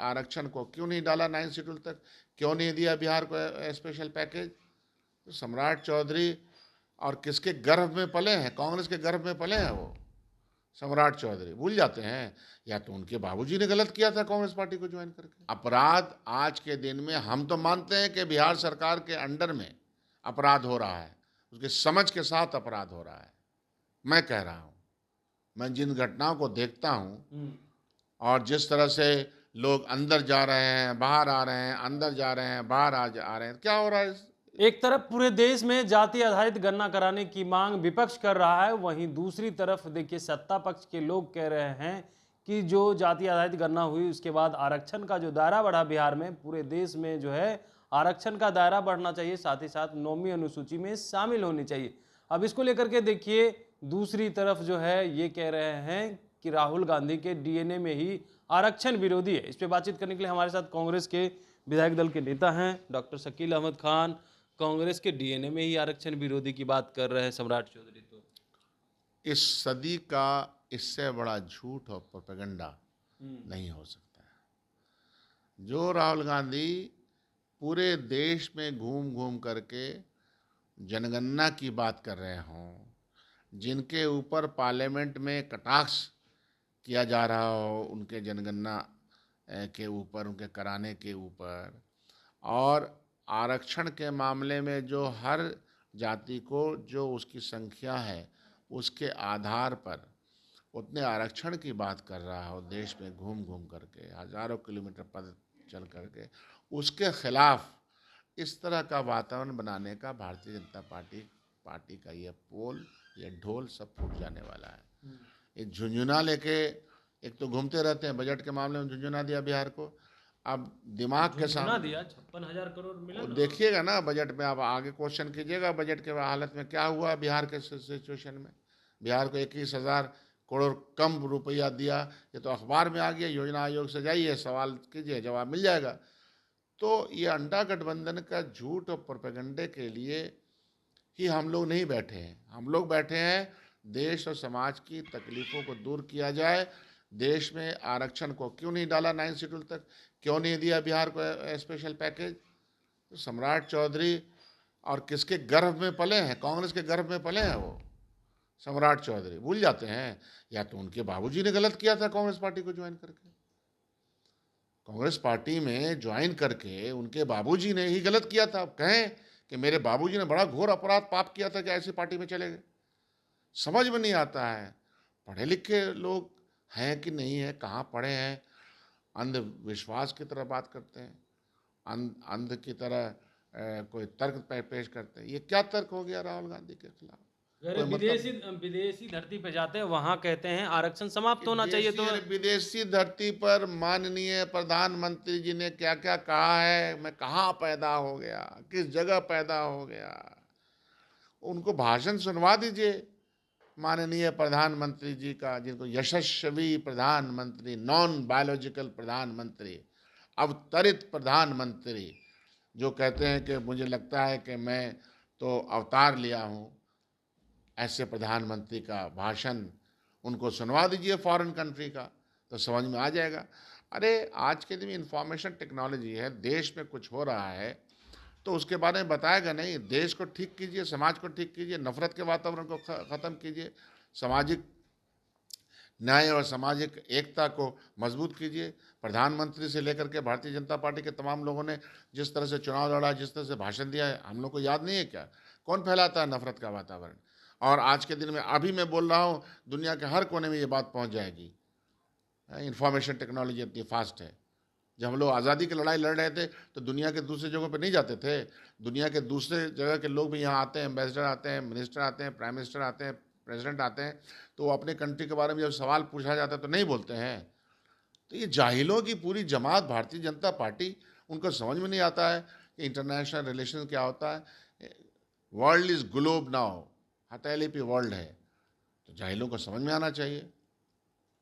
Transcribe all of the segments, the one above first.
आरक्षण को क्यों नहीं डाला 9 शेड्यूल तक, क्यों नहीं दिया बिहार को स्पेशल पैकेज? तो सम्राट चौधरी और किसके गर्भ में पले हैं? कांग्रेस के गर्भ में पले हैं वो सम्राट चौधरी, भूल जाते हैं। या तो उनके बाबूजी ने गलत किया था कांग्रेस पार्टी को ज्वाइन करके। अपराध आज के दिन में हम तो मानते हैं कि बिहार सरकार के अंडर में अपराध हो रहा है, उसकी समझ के साथ अपराध हो रहा है। मैं कह रहा हूँ, मैं जिन घटनाओं को देखता हूँ और जिस तरह से लोग अंदर जा रहे हैं, बाहर आ रहे हैं, अंदर जा रहे हैं, बाहर आ रहे हैं, क्या हो रहा है? एक तरफ पूरे देश में जाति आधारित गणना कराने की मांग विपक्ष कर रहा है, वहीं दूसरी तरफ देखिए सत्ता पक्ष के लोग कह रहे हैं कि जो जाति आधारित गणना हुई उसके बाद आरक्षण का जो दायरा बढ़ा बिहार में, पूरे देश में जो है आरक्षण का दायरा बढ़ना चाहिए, साथ ही साथ 9वीं अनुसूची में शामिल होनी चाहिए। अब इसको लेकर के देखिए दूसरी तरफ जो है ये कह रहे हैं कि राहुल गांधी के डीएनए में ही आरक्षण विरोधी है। इस पर बातचीत करने के लिए हमारे साथ कांग्रेस के विधायक दल के नेता हैं डॉक्टर शकील अहमद खान। कांग्रेस के डीएनए में ही आरक्षण विरोधी की बात कर रहे हैं सम्राट चौधरी। तो इस सदी का इससे बड़ा झूठ और प्रोपेगेंडा नहीं हो सकता है। जो राहुल गांधी पूरे देश में घूम घूम करके जनगणना की बात कर रहे हों, जिनके ऊपर पार्लियामेंट में कटाक्ष किया जा रहा हो उनके जनगणना के ऊपर, उनके कराने के ऊपर, और आरक्षण के मामले में जो हर जाति को जो उसकी संख्या है उसके आधार पर उतने आरक्षण की बात कर रहा हो, देश में घूम घूम करके हज़ारों किलोमीटर पद चल करके, उसके खिलाफ इस तरह का वातावरण बनाने का भारतीय जनता पार्टी का ये पोल, ये ढोल सब फूट जाने वाला है। ये झुंझुना लेके एक तो घूमते रहते हैं, बजट के मामले में झुंझुना दिया बिहार को, अब दिमाग के सामने दिया 56,000 करोड़ मिला ना। देखिएगा ना बजट में, आप आगे क्वेश्चन कीजिएगा बजट के हालत में क्या हुआ बिहार के सिचुएशन में। बिहार को 21,000 करोड़ कम रुपया दिया, ये तो अखबार में आ गया, योजना आयोग से जाइए सवाल कीजिए जवाब मिल जाएगा। तो ये अंडा गठबंधन का झूठ और प्रोपेगेंडे के लिए ही हम लोग नहीं बैठे हैं। हम लोग बैठे हैं देश और समाज की तकलीफ़ों को दूर किया जाए। देश में आरक्षण को क्यों नहीं डाला 9 शेड्यूल तक, क्यों नहीं दिया बिहार को स्पेशल पैकेज? तो सम्राट चौधरी और किसके गर्भ में पले हैं? कांग्रेस के गर्भ में पले हैं वो सम्राट चौधरी, भूल जाते हैं। या तो उनके बाबूजी ने गलत किया था कांग्रेस पार्टी को ज्वाइन करके। कांग्रेस पार्टी में ज्वाइन करके उनके बाबूजी ने ही गलत किया था। अब कहें कि मेरे बाबूजी ने बड़ा घोर अपराध पाप किया था कि ऐसी पार्टी में चले गए, समझ में नहीं आता है। पढ़े लिखे लोग हैं कि नहीं है, कहाँ पढ़े हैं, अंधविश्वास की तरह बात करते हैं, अंध की तरह कोई तर्क पेश करते हैं। ये क्या तर्क हो गया राहुल गांधी के खिलाफ? अरे विदेशी धरती पे जाते हैं वहां कहते हैं आरक्षण समाप्त होना चाहिए। तो विदेशी धरती पर माननीय प्रधानमंत्री जी ने क्या क्या कहा है, मैं कहाँ पैदा हो गया, किस जगह पैदा हो गया, उनको भाषण सुनवा दीजिए माननीय प्रधानमंत्री जी का, जिनको यशस्वी प्रधानमंत्री, नॉन बायोलॉजिकल प्रधानमंत्री, अवतरित प्रधानमंत्री, जो कहते हैं कि मुझे लगता है कि मैं तो अवतार लिया हूँ, ऐसे प्रधानमंत्री का भाषण उनको सुनवा दीजिए फॉरेन कंट्री का, तो समझ में आ जाएगा। अरे आज के दिन में इंफॉर्मेशन टेक्नोलॉजी है, देश में कुछ हो रहा है तो उसके बारे में बताएगा नहीं। देश को ठीक कीजिए, समाज को ठीक कीजिए, नफरत के वातावरण को ख़त्म कीजिए, सामाजिक न्याय और सामाजिक एकता को मजबूत कीजिए। प्रधानमंत्री से लेकर के भारतीय जनता पार्टी के तमाम लोगों ने जिस तरह से चुनाव लड़ा, जिस तरह से भाषण दिया है, हम लोग को याद नहीं है क्या? कौन फैलाता है नफरत का वातावरण? और आज के दिन में अभी मैं बोल रहा हूँ, दुनिया के हर कोने में ये बात पहुँच जाएगी। इंफॉर्मेशन टेक्नोलॉजी इतनी फास्ट है। जब हम लोग आज़ादी की लड़ाई लड़ रहे थे तो दुनिया के दूसरे जगहों पर नहीं जाते थे, दुनिया के दूसरे जगह के लोग भी यहाँ आते हैं, एम्बेसडर आते हैं, मिनिस्टर आते हैं, प्राइम मिनिस्टर आते हैं, प्रेसिडेंट आते हैं, तो वो अपने कंट्री के बारे में जब सवाल पूछा जाता है तो नहीं बोलते हैं। तो ये जाहिलों की पूरी जमात भारतीय जनता पार्टी, उनको समझ में नहीं आता है कि इंटरनेशनल रिलेशन क्या होता है। वर्ल्ड इज़ ग्लोब नाउ, हथेली पे वर्ल्ड है, तो जाहिलों को समझ में आना चाहिए।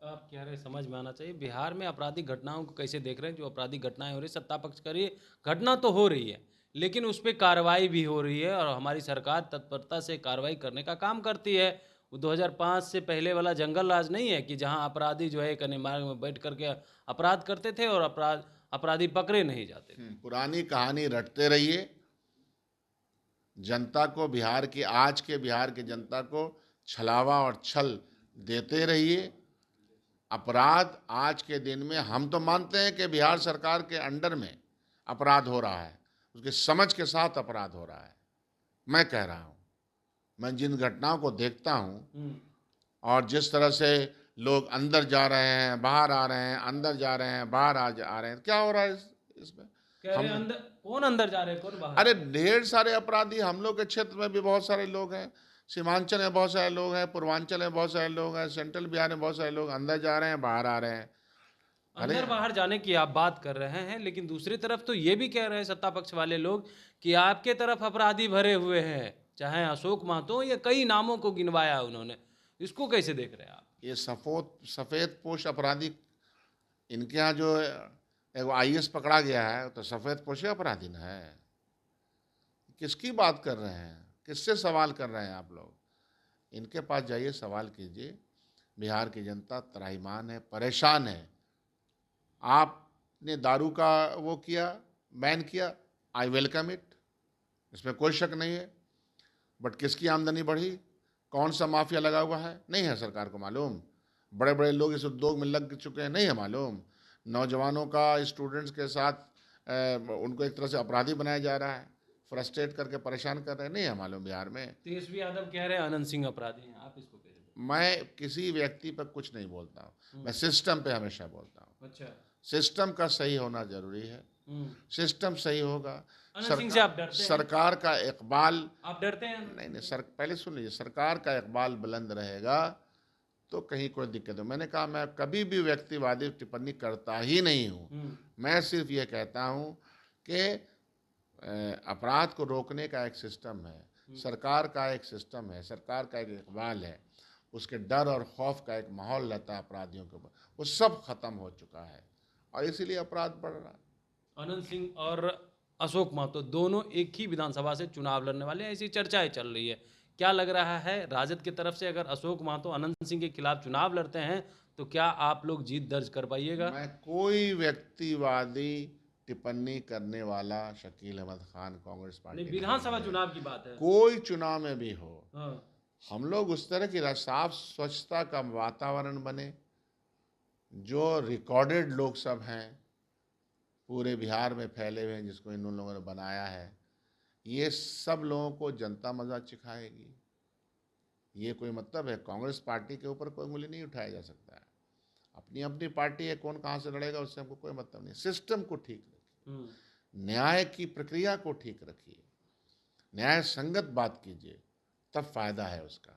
आप कह रहे हैं समझ में आना चाहिए। बिहार में आपराधिक घटनाओं को कैसे देख रहे हैं? जो आपराधिक घटनाएं हो रही, सत्ता पक्ष कर रही है, घटना तो हो रही है लेकिन उस पर कार्रवाई भी हो रही है और हमारी सरकार तत्परता से कार्रवाई करने का काम करती है। वो 2005 से पहले वाला जंगल राज नहीं है कि जहां अपराधी जो है एक मार्ग में बैठ करके अपराध करते थे और अपराधी पकड़े नहीं जाते थे। पुरानी कहानी रटते रहिए, जनता को आज के बिहार की जनता को छलावा और छल देते रहिए। अपराध आज के दिन में हम तो मानते हैं कि बिहार सरकार के अंडर में अपराध हो रहा है, उसके समझ के साथ अपराध हो रहा है। मैं कह रहा हूँ, मैं जिन घटनाओं को देखता हूँ और जिस तरह से लोग अंदर जा रहे हैं, बाहर आ रहे हैं, अंदर जा रहे हैं, बाहर आ रहे हैं, क्या हो रहा है इसमें? कौन अंदर जा रहे हैं, कौन बाहर? अरे ढेर सारे अपराधी हम लोग के क्षेत्र में भी बहुत सारे लोग हैं, सीमांचल में बहुत सारे लोग हैं, पूर्वांचल में बहुत सारे लोग हैं, सेंट्रल बिहार में बहुत सारे लोग अंदर जा रहे हैं, बाहर आ रहे हैं। अंदर बाहर जाने की आप बात कर रहे हैं, लेकिन दूसरी तरफ तो ये भी कह रहे हैं सत्ता पक्ष वाले लोग कि आपके तरफ अपराधी भरे हुए हैं, चाहे अशोक महतो या कई नामों को गिनवाया उन्होंने। इसको कैसे देख रहे हैं आप? ये सफ़ेद पोश अपराधी, इनके यहाँ जो एक IAS पकड़ा गया है तो सफ़ेद पोशे अपराधी न है। किसकी बात कर रहे हैं, किससे सवाल कर रहे हैं आप लोग? इनके पास जाइए, सवाल कीजिए। बिहार की जनता त्राहिमाम है, परेशान है। आपने दारू का वो किया, बैन किया, आई वेलकम इट, इसमें कोई शक नहीं है। बट किसकी आमदनी बढ़ी, कौन सा माफिया लगा हुआ है, नहीं है सरकार को मालूम। बड़े बड़े लोग इस उद्योग में लग चुके हैं, नहीं है मालूम। नौजवानों का स्टूडेंट्स के साथ उनको एक तरह से अपराधी बनाया जा रहा है, फ्रस्ट्रेट करके परेशान कर रहे हैं, नहीं है मालूम बिहार में। तेजस्वी यादव कह रहे हैं आनंद सिंह अपराधी हैं, आप इसको कैसे? मैं किसी व्यक्ति पर कुछ नहीं बोलता हूँ, मैं सिस्टम पे हमेशा बोलता हूँ। अच्छा, सिस्टम का सही होना जरूरी है। सिस्टम सही होगा, आनंद सिंह से आप डरते हैं? सरकार का इकबाल, आप डरते हैं? नहीं, पहले सुन लीजिए, सरकार का इकबाल बुलंद रहेगा तो कहीं कोई दिक्कत हो। मैंने कहा मैं कभी भी व्यक्तिवादी टिप्पणी करता ही नहीं हूँ। मैं सिर्फ ये कहता हूँ कि अपराध को रोकने का एक सिस्टम है, सरकार का एक सिस्टम है, सरकार का एक इकबाल है, उसके डर और खौफ का एक माहौल रहता है अपराधियों के ऊपर, वो सब खत्म हो चुका है और इसीलिए अपराध बढ़ रहा है। आनंद सिंह और अशोक महतो दोनों एक ही विधानसभा से चुनाव लड़ने वाले हैं, ऐसी चर्चाएं चल रही है। क्या लग रहा है, राजद की तरफ से अगर अशोक महतो आनंद सिंह के खिलाफ चुनाव लड़ते हैं तो क्या आप लोग जीत दर्ज कर पाइएगा? मैं कोई व्यक्तिवादी टिप्पणी करने वाला शकील अहमद खान कांग्रेस पार्टी विधानसभा चुनाव की बात है, कोई चुनाव में भी हो, हाँ। हम लोग उस तरह की साफ स्वच्छता का वातावरण बने, जो रिकॉर्डेड लोग सब हैं पूरे बिहार में फैले हुए हैं, जिसको इन लोगों ने बनाया है, ये सब लोगों को जनता मजा चिखाएगी। ये कोई मतलब है? कांग्रेस पार्टी के ऊपर कोई उंगली नहीं उठाया जा सकता है। अपनी अपनी पार्टी है, कौन कहाँ से लड़ेगा उससे हमको कोई मतलब नहीं। सिस्टम को ठीक रखिए, न्याय की प्रक्रिया को ठीक रखिए, न्याय संगत बात कीजिए, तब फायदा है उसका।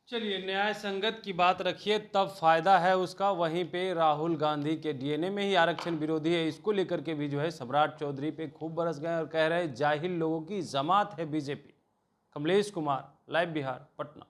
चलिए, न्याय संगत की बात रखिए तब फायदा है उसका। वहीं पे राहुल गांधी के DNA में ही आरक्षण विरोधी है, इसको लेकर के भी जो है सम्राट चौधरी पे खूब बरस गए और कह रहे हैं जाहिल लोगों की जमात है बीजेपी। कमलेश कुमार, लाइव बिहार, पटना।